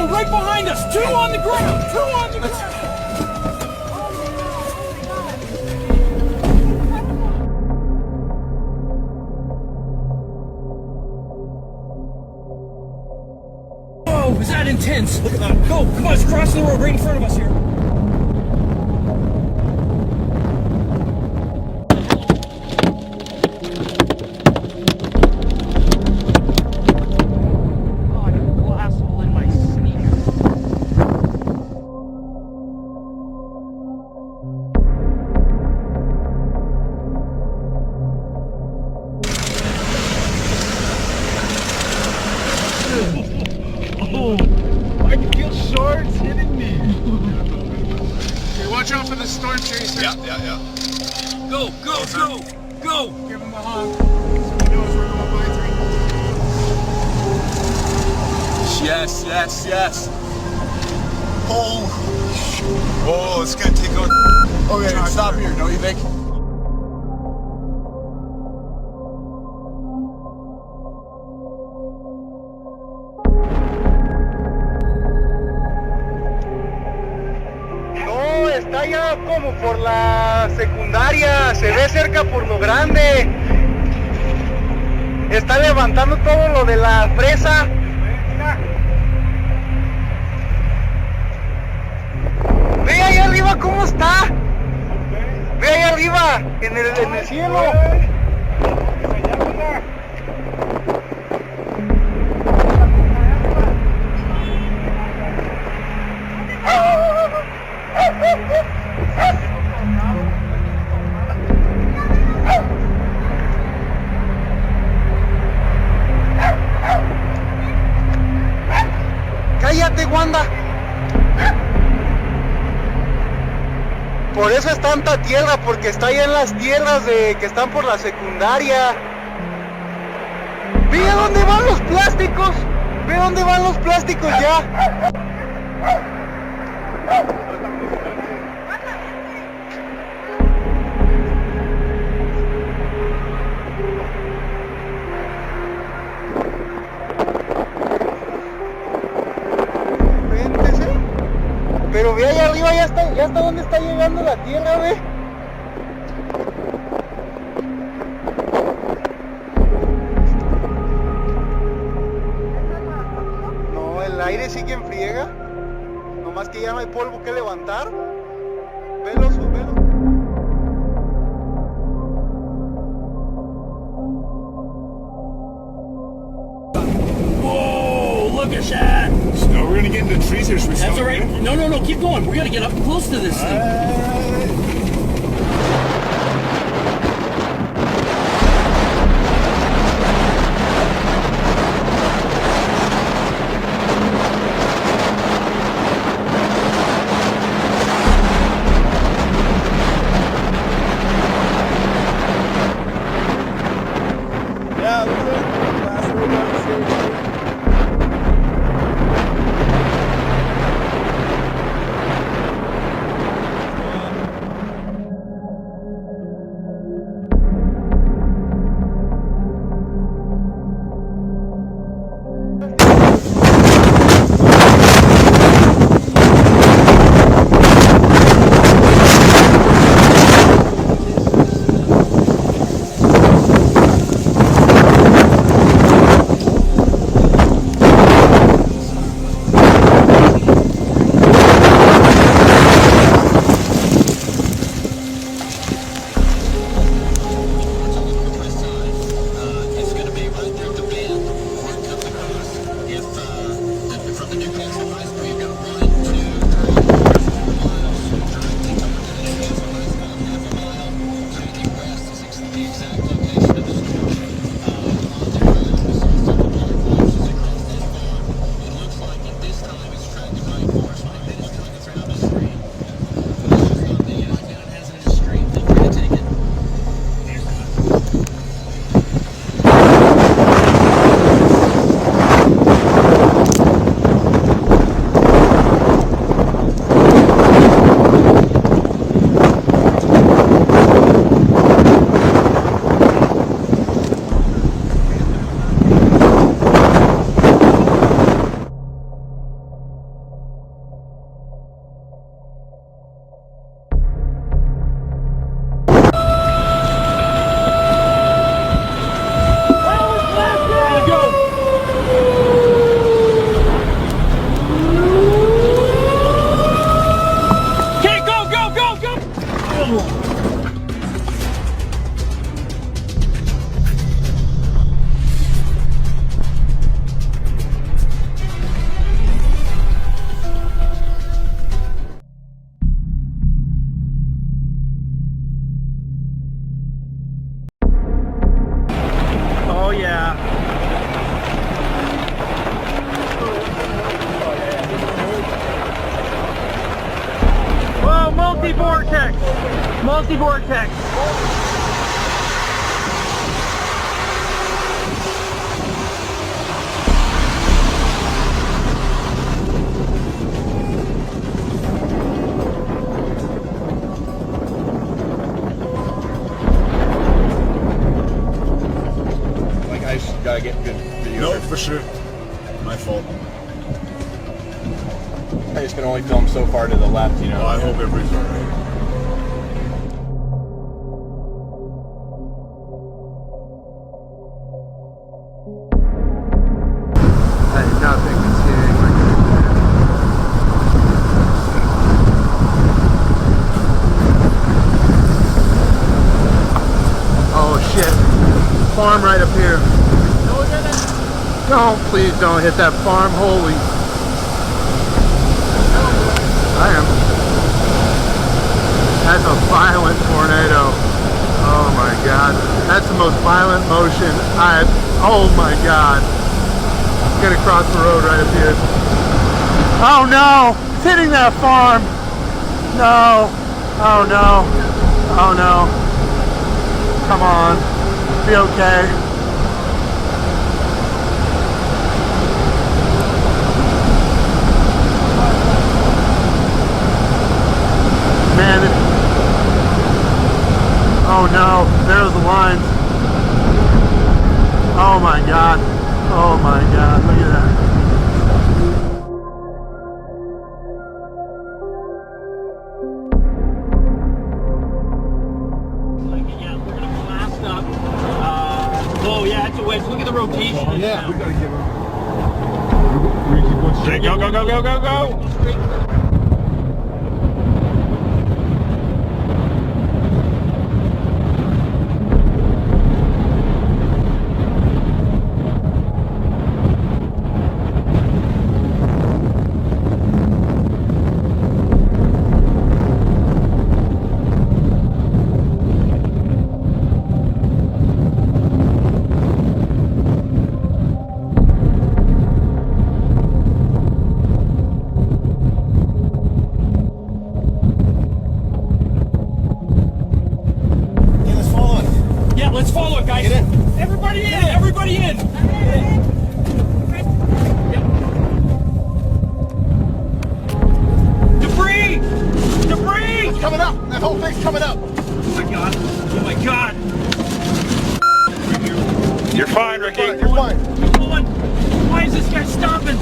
right behind us! 2 on the ground! 2 on the ground! Whoa, is that intense? Look at that. Go! Come on, it's crossing the road right in front of us here. I can feel shards hitting me. Okay, watch out for the storm chaser. Yeah. Go, go, go, go! Give him a honk so he knows we're going by 3. Yes. Oh, it's gonna take out. Okay, stop here, don't you think? Está ya como por la secundaria, se ve cerca por lo grande. Está levantando todo lo de la fresa. Ve ahí arriba cómo está. Ve ahí arriba, en el cielo. Cállate, Wanda. Por eso es tanta tierra, porque está allá en las tierras que están por la secundaria. Ve a dónde van los plásticos. Ve dónde van los plásticos ya. Pero ve allá arriba, ya está donde está llegando la tierra, ve. No, el aire sigue en friega. Nomás que ya no hay polvo que levantar. Velos. Look at that! No, we're gonna get into the trees here. Should we That's stop alright. here? No, keep going. We gotta get up close to this thing. Yeah, look at that. Last road down the stairs. Oh yeah. Whoa, multi-vortex! Multi-vortex! Like, I just gotta get good video. No, for sure. My fault. I just can only film so far to the left, you know. Well, I hope everybody's alright. I did not think we'd see anything like this. Oh shit. Farm right up here. No, please don't hit that farm. Holy. I am. That's a violent tornado. Oh my god. That's the most violent motion oh my god. It's gonna cross the road right up here. Oh no! It's hitting that farm! No! Oh no! Oh no! Come on. Be okay. Man, oh no, there's the lines. Oh my god. Oh my god, look at that. Yeah, we're gonna blast up. Oh yeah, it's a wedge. Look at the rotation. Yeah, we gotta give him. Go, go, go, go, go, go! Yeah, let's follow it, guys. Get in. Everybody in! Everybody in! Yep. Debris! Debris! Coming up! That whole thing's coming up! Oh my god! Oh my god! You're fine, Ricky. You're fine. Keep going! Why is this guy stopping?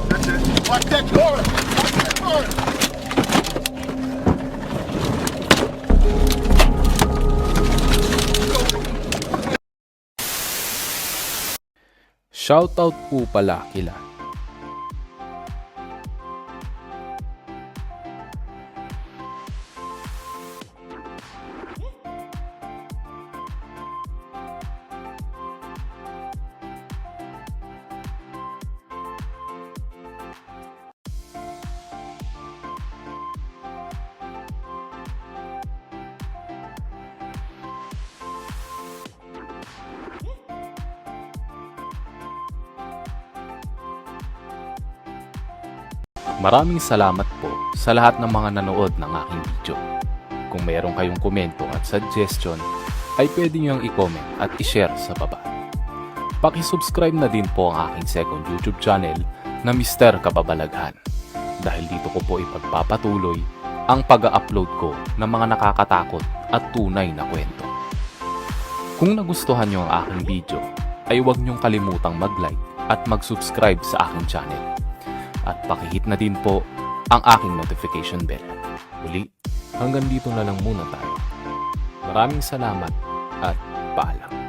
That's it. Watch that car! Watch that car! Shoutout po pala kila Maraming salamat po sa lahat ng mga nanood ng aking video. Kung mayroon kayong komento at suggestion, ay pwede nyo i-comment at i-share sa baba. Paki-subscribe na din po ang aking second YouTube channel na Mr. Kababalaghan dahil dito ko po ipagpapatuloy ang pag-upload ko ng mga nakakatakot at tunay na kwento. Kung nagustuhan nyo ang aking video, ay huwag nyong kalimutang mag-like at mag-subscribe sa aking channel. At pakihit na din po ang aking notification bell. Muli, hanggang dito na lang muna tayo. Maraming salamat at paalam.